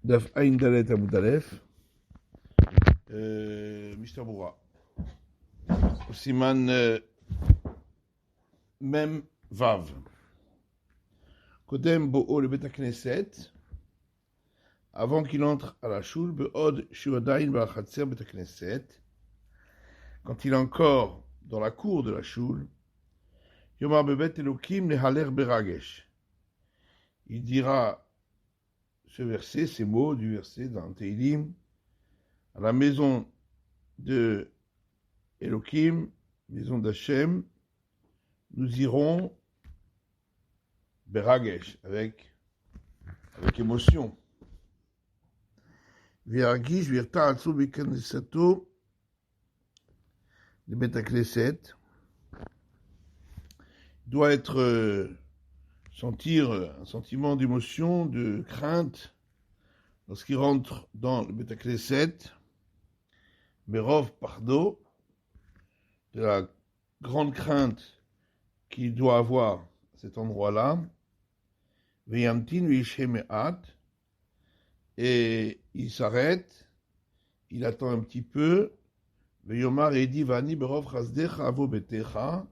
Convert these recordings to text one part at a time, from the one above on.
Daf Ain Dalet Amud Aleph, Mishnah Berurah. Siman Mem Vav. Kodem Bo'o le Bet HaKnesset, avant qu'il entre à la Shul, Be'od Shuadain Ba'achatzer Bet HaKnesset, quand il est encore dans la cour de la Shul, Yomar Bebet Elokim Lehaler Beragesh. Il dira ce verset, ces mots du verset dans Teilim, à la maison de Elohim, maison d'Hachem, nous irons Beragesh, avec émotion. V'yargish v'yirta atzu b'knesato de Bet HaKnesset, doit être sentir un sentiment d'émotion, de crainte, lorsqu'il rentre dans le Bet HaKnesset, Merov Pardo, de la grande crainte qu'il doit avoir à cet endroit-là, Veyamtin V'yisheme'at, et il s'arrête, il attend un petit peu, Veyomar Edi Vani Berov Chazdecha Avo Betecha,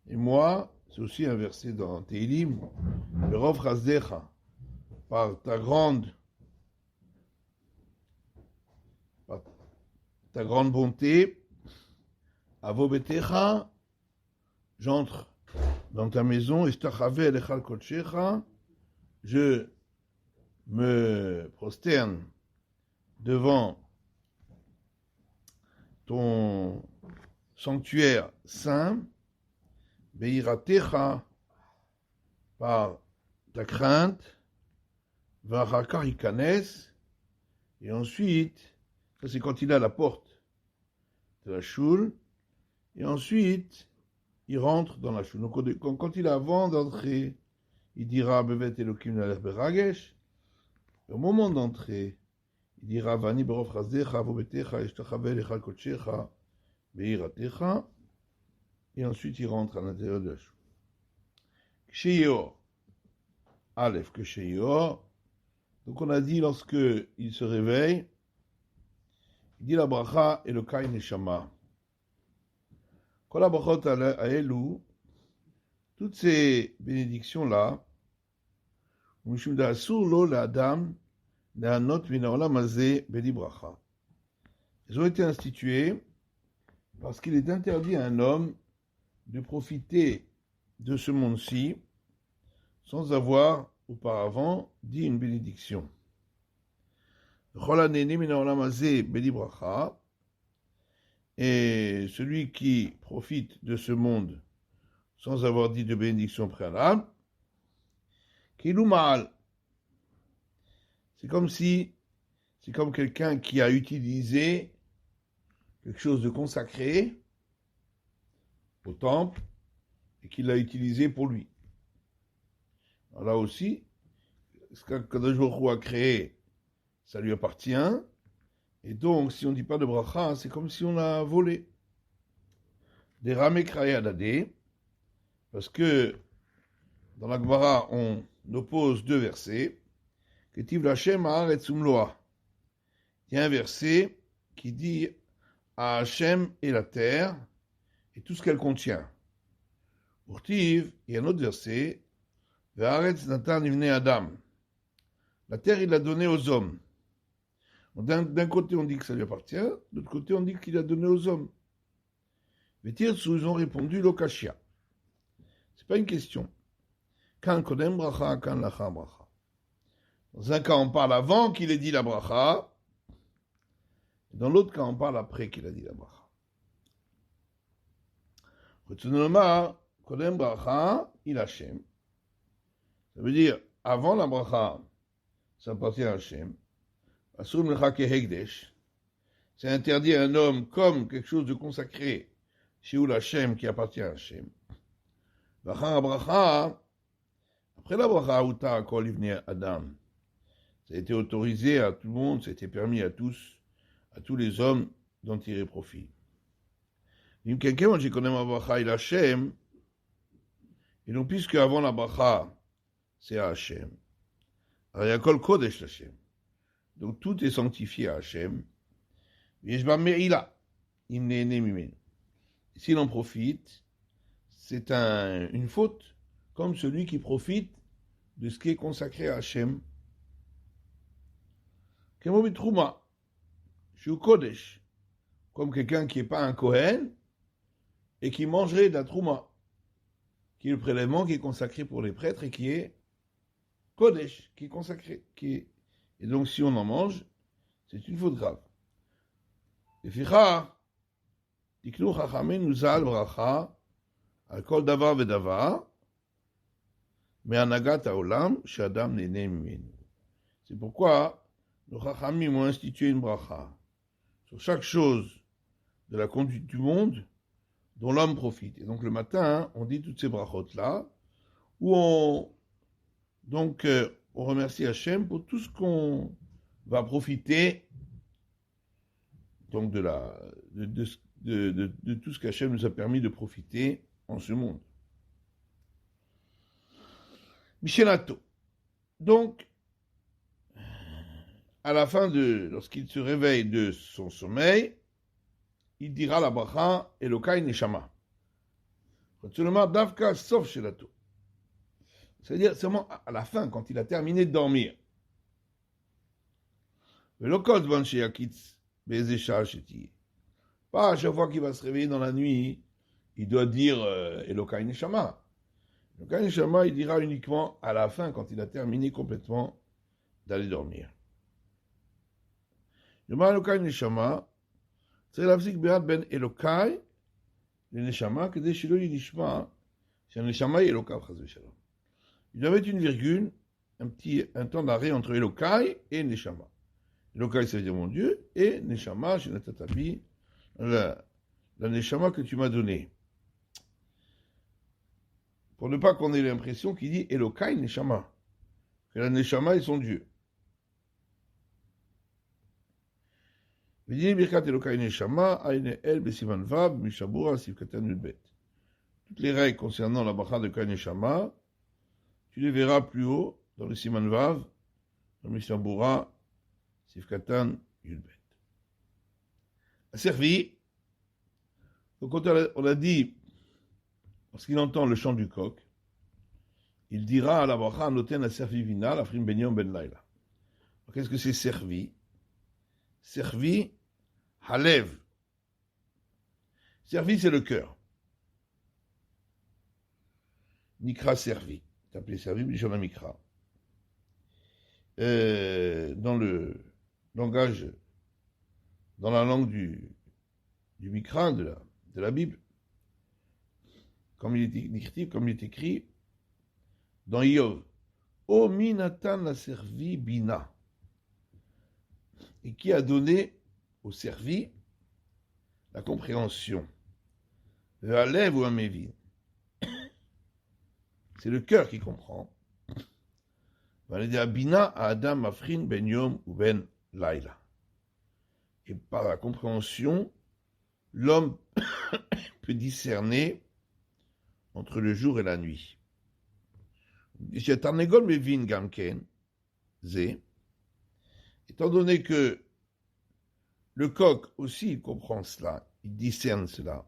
et moi, c'est aussi un verset dans Teilim, Berov Chazdecha, par ta grande bonté, Avo Betecha, j'entre dans ta maison, Estachave Elechal Kodshecha, je me prosterne devant ton sanctuaire saint, Beiratecha, par ta crainte, Vachakar Ikanes, et ensuite, ça c'est quand il est à la porte de la Shul, et ensuite, il rentre dans la Shul. Donc quand il est avant d'entrer, il dira Bevet Elokim Lehaler Beragesh, et au moment d'entrer, il dira Vani Berov Chazdecha Avo Betecha Eshtachave Elechal Kodshecha Beiratecha, et ensuite il rentre à l'intérieur de la Shul. Ksheyor, Aleph, Ksheyor. Donc on a dit lorsque il se réveille, il dit la bracha et le kai neshama. Kol habrachot haelu, toutes ces bénédictions-là, mishum da'asur lo la'adam le'anot min ha'olam hazeh beli bracha. Elles ont été instituées parce qu'il est interdit à un homme de profiter de ce monde-ci sans avoir auparavant dit une bénédiction. Et celui qui profite de ce monde sans avoir dit de bénédiction préalable, c'est comme quelqu'un qui a utilisé quelque chose de consacré au temple et qui l'a utilisé pour lui. Alors là aussi, ce qu'Akadosh Baruch Hu a créé, ça lui appartient, et donc si on ne dit pas de bracha, c'est comme si on l'a volé. Des ramé krayadade, parce que dans la Gemara, on oppose deux versets, Ketiv l'Hashem haaretz umloa. Il y a un verset qui dit à Hachem et la terre, et tout ce qu'elle contient. Urtiv, il y a un autre verset, Ve'aretz natan livnei Adam. La terre, il l'a donnée aux hommes. D'un côté, on dit que ça lui appartient, de l'autre côté, on dit qu'il l'a donné aux hommes. Vetirtsu, ils ont répondu l'okashia. C'est pas une question. Kan kodem bracha, kan lacha bracha. Dans un cas, on parle avant qu'il ait dit la bracha, et dans l'autre cas, on parle après qu'il a dit la bracha. Retsunoma, kodem bracha, il Hashem. Ça veut dire, avant la bracha, ça appartient à Hashem. Asur melcha kehegdesh. C'est interdit à un homme comme quelque chose de consacré chez Hashem qui appartient à Hashem. Vachar bracha, après la bracha, uta kol livnei Adam. Ça a été autorisé à tout le monde, ça a été permis à tous les hommes d'en tirer profit. Im quelqu'un, j'ai connu ma bracha il Hashem, et donc puisque avant la bracha, c'est à Hashem. Alors il y a kol kodesh Hashem. Donc tout est sanctifié à Hachem. S'il en profite, c'est une faute, comme celui qui profite de ce qui est consacré à Hachem. Kemobi Trouma, Shu Kodesh, comme quelqu'un qui n'est pas un Kohen et qui mangerait de la Trouma, qui est le prélèvement qui est consacré pour les prêtres et qui est Kodesh, qui est consacré. Et donc si on en mange, c'est une faute grave. לפיכך, תקנו חכמינו ז"ל ברכה על כל דבר ודבר מהנהגת העולם שאדם נהנה ממנו. C'est pourquoi nos chachamim ont institué une bracha sur chaque chose de la conduite du monde dont l'homme profite. Et donc le matin, on dit toutes ces brachot-là, où on remercie Hachem pour tout ce qu'on va profiter donc de tout ce qu'Hachem nous a permis de profiter en ce monde. Michelato. Donc, à la fin lorsqu'il se réveille de son sommeil, il dira la bracha Elokai Neshama. Davka sauf Shelato. C'est-à-dire seulement à la fin, quand il a terminé de dormir. Velokot ban sheyakitz. Pas à chaque fois qu'il va se réveiller dans la nuit, il doit dire Elokai Neshama. Elokai Neshama, il dira uniquement à la fin, quand il a terminé complètement d'aller dormir. Yoma Elokai Neshama, c'est l'afzik be'ad ben Elokai, le Neshama, que des shilo yidishma, c'est un Neshama et Elokai, il doit mettre une virgule, un temps d'arrêt entre Elokai et Neshama. Elokai, ça veut dire mon Dieu, et Neshama, Shenatatabi, la Neshama que tu m'as donnée. Pour ne pas qu'on ait l'impression qu'il dit Elokai Neshama, que la Neshama est son Dieu. Vidini Birkat Elokai Neshama, Aine El Besiman Vav, Mishabura, Sivkatan Nulbet. Toutes les règles concernant la bracha de Elokai Neshama, tu les verras plus haut dans le Siman Vav, dans Mishabura, Sivkatan Yulbet. Servi. Donc quand on a dit, lorsqu'il entend le chant du coq, il dira à la bracha noten a servi vina, la frim ben yom ben laila. Qu'est-ce que c'est servi? Servi, halev. Servi, c'est le cœur. Mikra servi. C'est appelé servi, Bishon Mikra. Dans le langage, dans la langue du Mikra, de la Bible, comme il est écrit dans Yov, O minatan la servi bina, et qui a donné au servi la compréhension, le halev ou un mévin. C'est le cœur qui comprend. Bina à Adam Afrin ben Yom ou ben Laila. Et par la compréhension, l'homme peut discerner entre le jour et la nuit. Étant donné que le coq aussi il comprend cela, il discerne cela.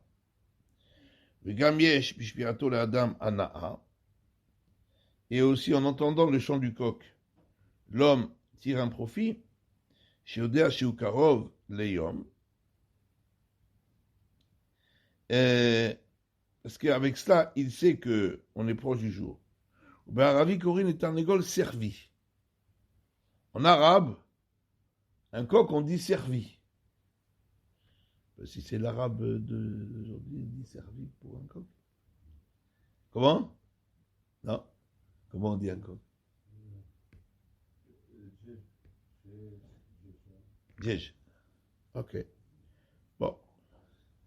Et aussi en entendant le chant du coq, l'homme tire un profit. Parce qu'avec cela, il sait qu'on est proche du jour. Servi. En arabe, un coq, on dit servi. Si c'est l'arabe d'aujourd'hui, il dit servi pour un coq. Comment? Non. Comment on dit un coq? Diège. Ok. Bon.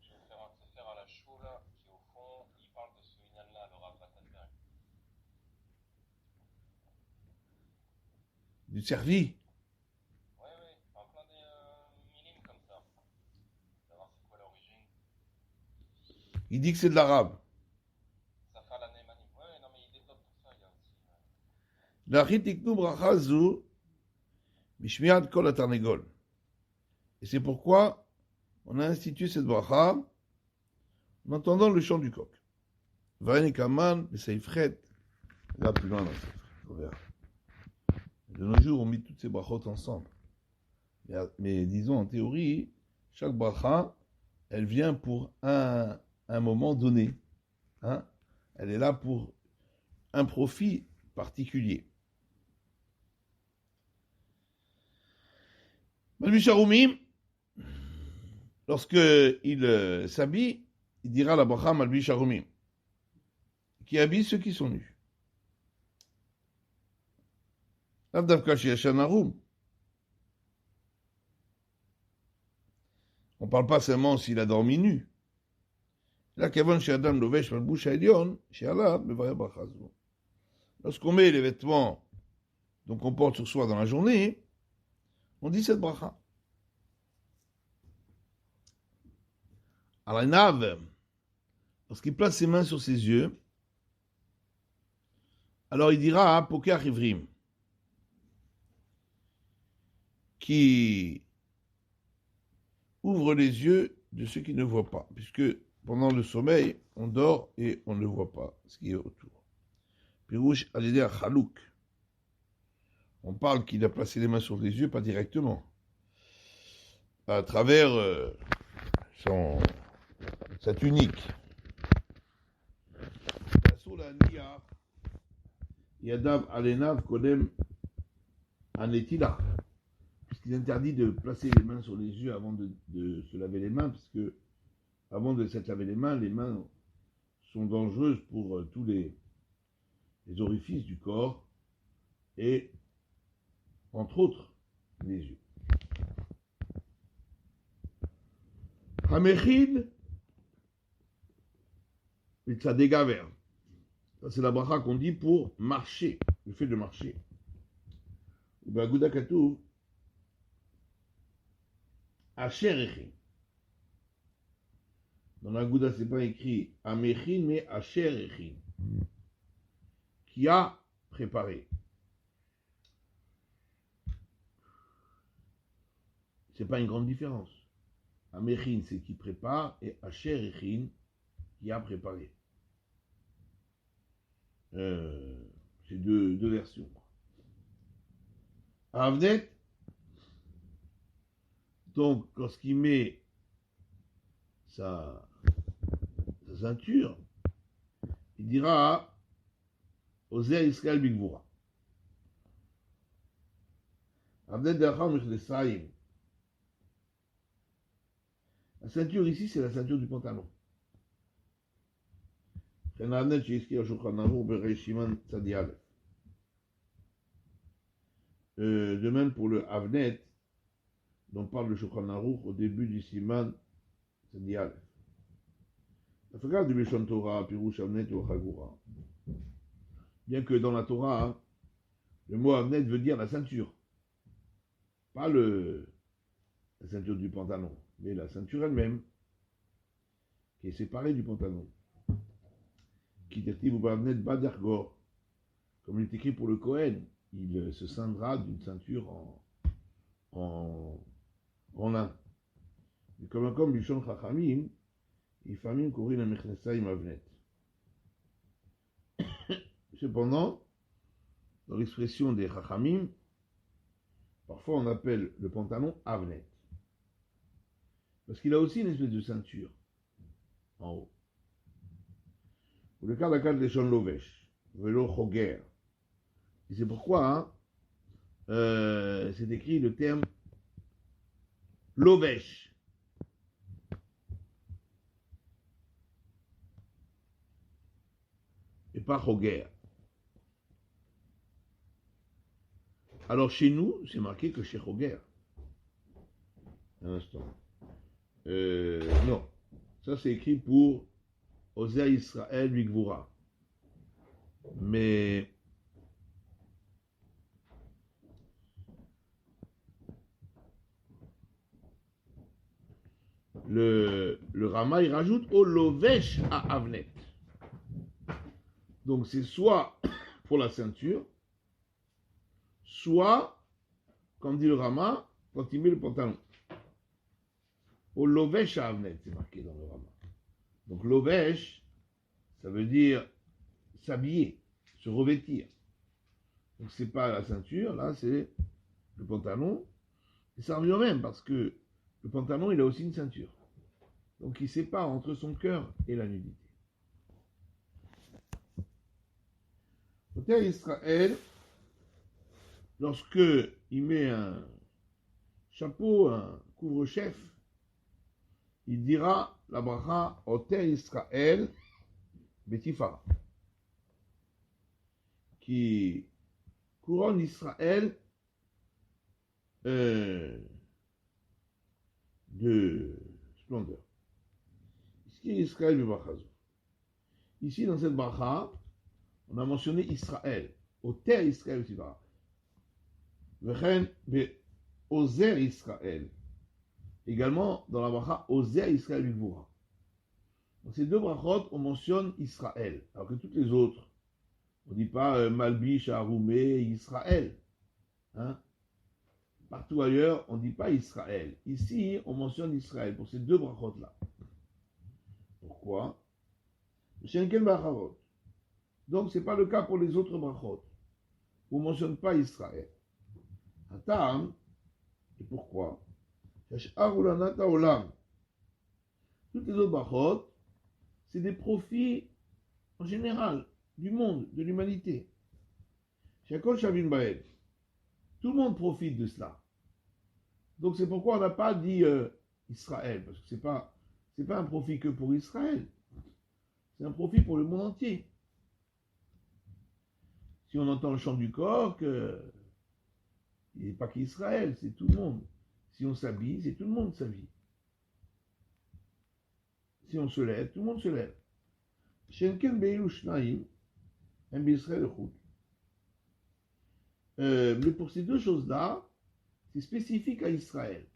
Je vais faire un sefer à la choula qui au fond, il parle de ce Inyan-là, le Rav Vatanberg. Du servi. Oui, en plein des minim comme ça. Savoir c'est quoi l'origine. Il dit que c'est de l'arabe. Ça fait la Neymani. Oui, non mais il développe tout ça, il y a aussi. La chitiknu bracha zu Mishmiad kol atarnegol. Et c'est pourquoi on a institué cette bracha en entendant le chant du coq. Vaïn kaman, beseifret. Là, plus loin, on verra. De nos jours, on met toutes ces brachot ensemble. Mais disons, en théorie, chaque bracha, elle vient pour un moment donné. Hein? Elle est là pour un profit particulier. Malbish Harumim, lorsque il s'habille, il dira la bracha Malbish Harumim, qui habille ceux qui sont nus. L'Avdavka Sheyashan Harum. On ne parle pas seulement s'il a dormi nu. Là, Kevon Shadam Lovesh Malbush Haelion, Sheala, Bevaya Brachazo. Lorsqu'on met les vêtements donc on porte sur soi dans la journée, on dit cette bracha. Alainav, lorsqu'il place ses mains sur ses yeux, alors il dira Poker Ivrim, qui ouvre les yeux de ceux qui ne voient pas, puisque pendant le sommeil, on dort et on ne voit pas ce qui est autour. Pirouche Alidé à Chalouk. On parle qu'il a placé les mains sur les yeux, pas directement. À travers sa tunique. Yadav Alenav Kodem Anetila. Puisqu'il est interdit de placer les mains sur les yeux avant de se laver les mains, parce que avant de s'être lavé les mains sont dangereuses pour tous les orifices du corps et entre autres les yeux. Hamechid Mitzadégaver. Ça c'est la bracha qu'on dit pour marcher, le fait de marcher. Bagouda Katouv Asher Echin. Dans la Gouda, c'est pas écrit Amechin, mais Asher Echin. Qui a préparé. C'est pas une grande différence. Amechin, c'est qui prépare, et Asher Echin, qui a préparé. C'est deux versions. Avnet, donc, lorsqu'il met sa ceinture, il dira Ozer Israël Bigvura. Avnet Dacham Michlesayim. La ceinture ici, c'est la ceinture du pantalon. De même pour le Avnet, dont parle le Shulchan Aruch au début du Siman Tzadi Aleph. La fréquence du Bishon Torah, Pirouche Avnet ou Chagura. Bien que dans la Torah, le mot Avnet veut dire la ceinture. Pas la ceinture du pantalon, mais la ceinture elle-même, qui est séparée du pantalon. Qui t'écrit au Avnet Badargor. Comme il est écrit pour le Kohen, il se scindra d'une ceinture en lin. Mais comme Bishon Chachamim, il famine courir la Mechnesayim Avnet. Cependant, dans l'expression des Chachamim, parfois on appelle le pantalon Avnet. Parce qu'il a aussi une espèce de ceinture en haut. Pour le cas d'Akad Leshon Lovesh, Velo Choger. Et c'est pourquoi c'est écrit le terme Lovesh. Et pas Choger. Alors chez nous, c'est marqué que chez Choger. Un instant. Non. Ça c'est écrit pour Ozer Israël Bigvura. Mais le Rama il rajoute au Lovesh à Avnet. Donc c'est soit pour la ceinture, soit comme dit le Rama, quand il met le pantalon. Au lovesh avnet, c'est marqué dans le Rama. Donc lovesh, ça veut dire s'habiller, se revêtir. Donc c'est pas la ceinture, là c'est le pantalon. Et ça revient au même parce que le pantalon il a aussi une ceinture. Donc il sépare entre son cœur et la nudité. Au terre Israël, lorsque il met un chapeau, un couvre-chef, il dira la bracha au terre Israël Betifara, qui couronne Israël de splendeur. Ici, dans cette bracha, on a mentionné Israël, au terre Israël Betifara. Vechen Ozer Israël. Également, dans la bracha, Ozer Israël Bigvura. Dans ces deux brachot, on mentionne Israël, alors que toutes les autres, on ne dit pas Malbish, Aroumé, Israël. Hein? Partout ailleurs, on ne dit pas Israël. Ici, on mentionne Israël pour ces deux brachot-là. Pourquoi? Donc, ce n'est pas le cas pour les autres brachot. On ne mentionne pas Israël. Atam, et pourquoi? Toutes les autres brachot, c'est des profits en général du monde, de l'humanité. Shakol Shavin Baed. Tout le monde profite de cela. Donc c'est pourquoi on n'a pas dit Israël, parce que c'est pas un profit que pour Israël. C'est un profit pour le monde entier. Si on entend le chant du coq, il n'est pas qu'Israël, c'est tout le monde. Si on s'habille, c'est tout le monde s'habille. Si on se lève, tout le monde se lève. Shenken Beilu Shnaim, Israël Chut. Mais pour ces deux choses-là, c'est spécifique à Israël.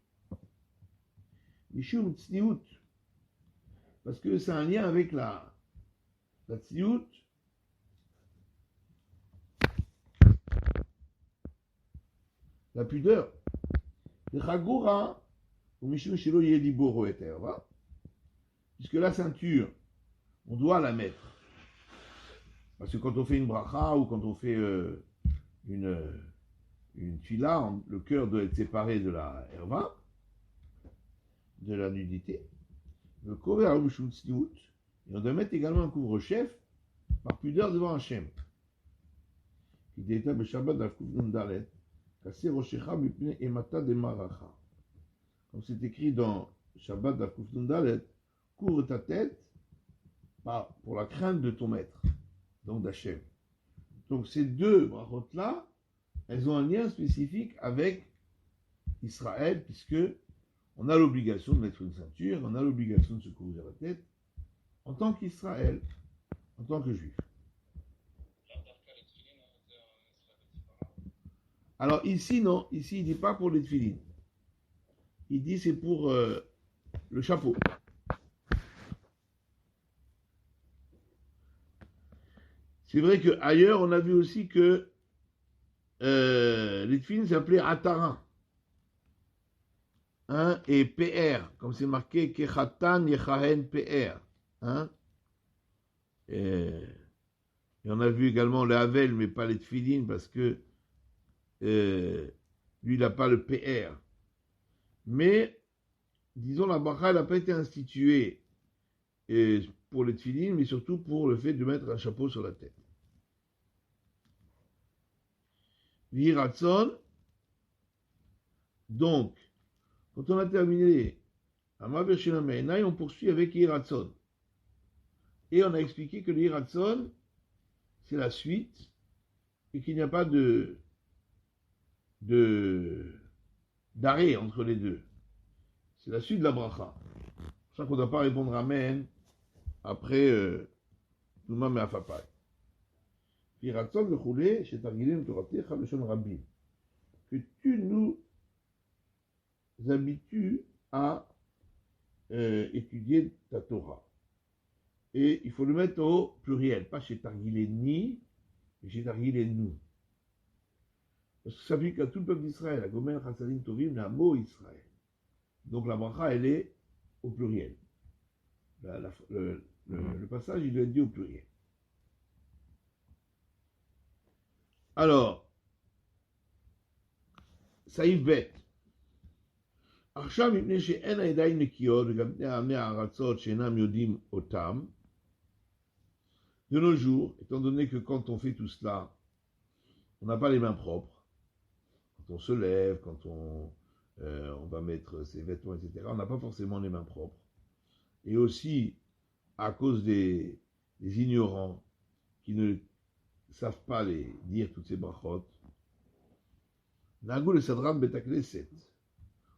Mishum Tzniut, parce que c'est un lien avec la Tzniut, la pudeur. Le Chagura, ou Mishum Shelo Yediboro et Terva, puisque la ceinture, on doit la mettre. Parce que quand on fait une bracha ou quand on fait une fila, le cœur doit être séparé de la herva, de la nudité. Le kover arushut sniout, et on doit mettre également un couvre-chef par pudeur devant Hachem. Qui était le Shabbat d'Afkuf Nundalet, Kasser Roshecha Mipne Emata de Maracha. Comme c'est écrit dans Shabbat d'Afkuf Nundalet, couvre ta tête pour la crainte de ton maître, donc d'Hachem. Donc ces deux brachot-là, elles ont un lien spécifique avec Israël, puisque on a l'obligation de mettre une ceinture, on a l'obligation de se couvrir la tête, en tant qu'Israël, en tant que juif. Alors ici, non, ici il ne dit pas pour les tefilines. Il dit c'est pour le chapeau. C'est vrai qu'ailleurs, on a vu aussi que les tefilines s'appelaient Atarin. Hein, et PR, comme c'est marqué Kechatan Yechahen PR. Hein, et on a vu également le Havel, mais pas les tefilines, parce que lui, il n'a pas le PR. Mais, disons, la bracha n'a pas été instituée pour les tefilines, mais surtout pour le fait de mettre un chapeau sur la tête. Viratson, donc, quand on a terminé Amaver Shelamenai, on poursuit avec Iratson. Et on a expliqué que l'Iratson, c'est la suite, et qu'il n'y a pas d'arrêt entre les deux. C'est la suite de la bracha. C'est pour ça qu'on ne doit pas répondre Amen après Nouma Me'afapai. Iratson le choulé, chez Targilim Toratecha Beshon Rabim. Que tu nous habitues à étudier ta Torah. Et il faut le mettre au pluriel, pas chez Targilé ni, mais chez Targilé nous. Parce que ça s'applique à tout le peuple d'Israël, à Gomer, Chassadim, Tovim, la mot Israël. Donc la bracha, elle est au pluriel. Le passage, il est dit au pluriel. Alors, סעיף ב' עכשיו מפני שאין הידיים נקיות וגם בני העמי הארצות שאינם יודעים אותם, de nos jours, étant donné que quand on fait tout cela, on n'a pas les mains propres, quand on se lève, quand on va mettre ses vêtements, etc., on n'a pas forcément les mains propres. Et aussi, à cause des ignorants qui ne savent pas dire toutes ces brachot, Nagul et Sadram Betakneset,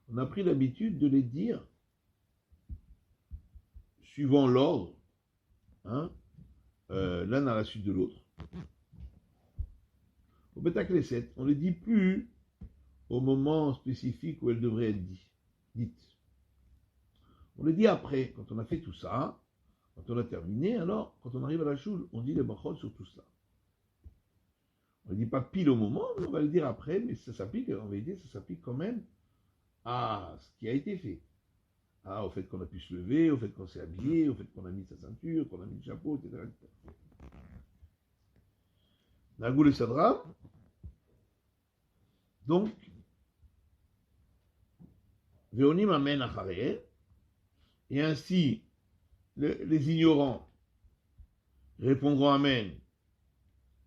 on a pris l'habitude de les dire suivant l'ordre, hein, l'un à la suite de l'autre. Au Betakneset, on ne les dit plus au moment spécifique où elles devraient être dites. On les dit après, quand on a fait tout ça, quand on a terminé, alors, quand on arrive à la choule, on dit les brachot sur tout ça. On ne dit pas pile au moment, mais on va le dire après, mais ça s'applique, en vérité, ça s'applique quand même à ce qui a été fait. Ah, au fait qu'on a pu se lever, au fait qu'on s'est habillé, au fait qu'on a mis sa ceinture, qu'on a mis le chapeau, etc. Nagoul et Sadra. Donc, Veonim Amen Achareh, et ainsi, les ignorants répondront Amen.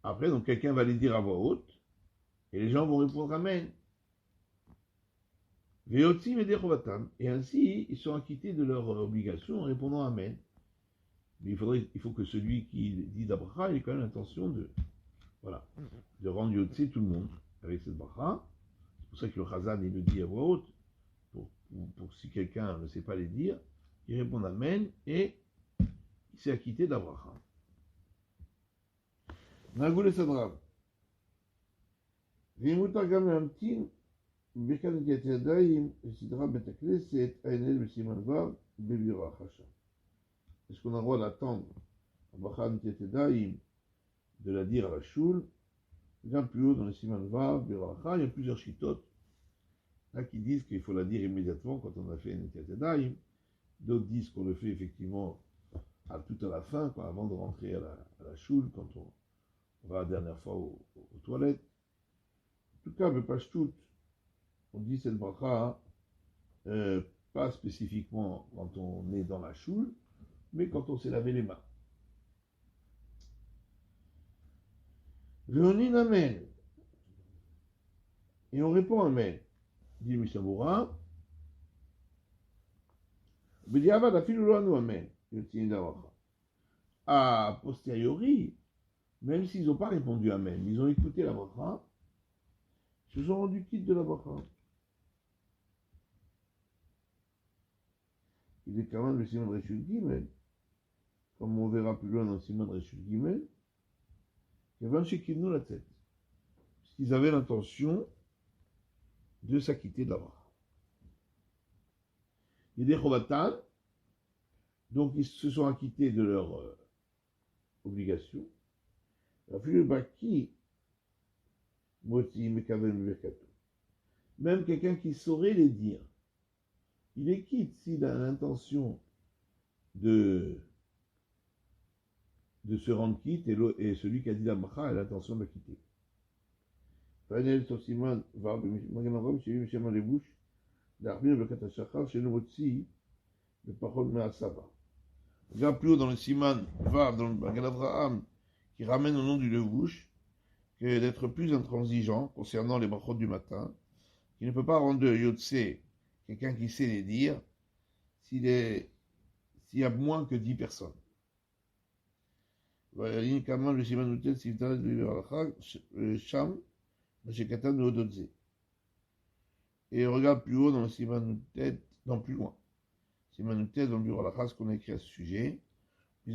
Après, donc quelqu'un va les dire à voix haute, et les gens vont répondre Amen. Veotim et Dechovatam, et ainsi, ils sont acquittés de leur obligation en répondant Amen. Mais il faut que celui qui dit la bracha, il ait quand même l'intention de rendre Yotse tout le monde avec cette bracha. C'est pour ça que le Chazan, il le dit à voix haute, pour si quelqu'un ne sait pas les dire, il répond Amen, et il s'est acquitté de la bracha. Nagoul et Sadra. Vimutar gam lamtin, birkat netilat yadayim, sidra bet hakneset, haenel besiman vav, bebira chasha. Est-ce qu'on a le droit d'attendre la bracha netilat yadayim, de la dire à la choule? Bien plus haut dans le siman vav, bebira, il y a plusieurs chitotes là qui disent qu'il faut la dire immédiatement quand on a fait netilat yadayim. D'autres disent qu'on le fait effectivement tout à la fin, quoi, avant de rentrer à la choule, quand on va la dernière fois aux toilettes. En tout cas, Bepashtout, on dit cette bracha, pas spécifiquement quand on est dans la choule, mais quand on s'est lavé les mains. Veonin Amen. Et on répond Amen. Dit Mishabura. Bediavad afilu lo anu Amen. A posteriori, même s'ils n'ont pas répondu Amen, ils ont écouté la bracha, ils se sont rendus quittes de la bracha. Il est quand même le Siman Reshut Gimel, comme on verra plus loin dans le Siman Reshut Gimel, qu'il y avait un Shekinu la tête, puisqu'ils avaient l'intention de s'acquitter de la bracha. Il y a des Chovatal, donc ils se sont acquittés de leur obligation. Même quelqu'un qui saurait les dire, il est quitte s'il a l'intention de se rendre quitte, et celui qui a dit la bracha a l'intention de la quitter. Regarde plus haut dans le Siman Vav, dans le Magen Avraham, qui ramène au nom du Levouche, que d'être plus intransigeant concernant les brachot du matin, qui ne peut pas rendre Yotse, quelqu'un qui sait les dire, s'il y a moins que 10 personnes. Et regarde plus haut dans le Siman Tet, non plus loin. Siman Tet dans le bureau à la ce qu'on a écrit à ce sujet. De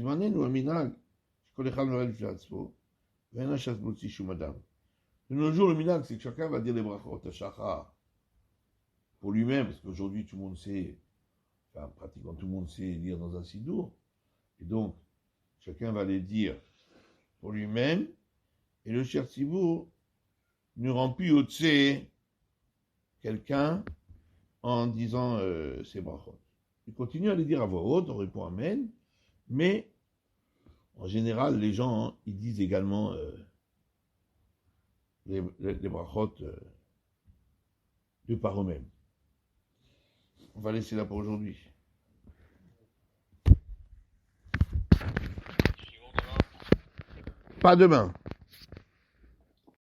nos jours, le minag, c'est que chacun va dire les brachot à Shachar pour lui-même, parce qu'aujourd'hui tout le monde sait, enfin pratiquement tout le monde sait lire dans un sidour, et donc chacun va les dire pour lui-même, et le Cher Tzibour ne rend plus yotse quelqu'un en disant ces brachot. Il continue à les dire à voix haute, on répond Amen, mais en général, les gens, ils disent également les brachot de par eux-mêmes. On va laisser là pour aujourd'hui. Suivons demain. Pas demain.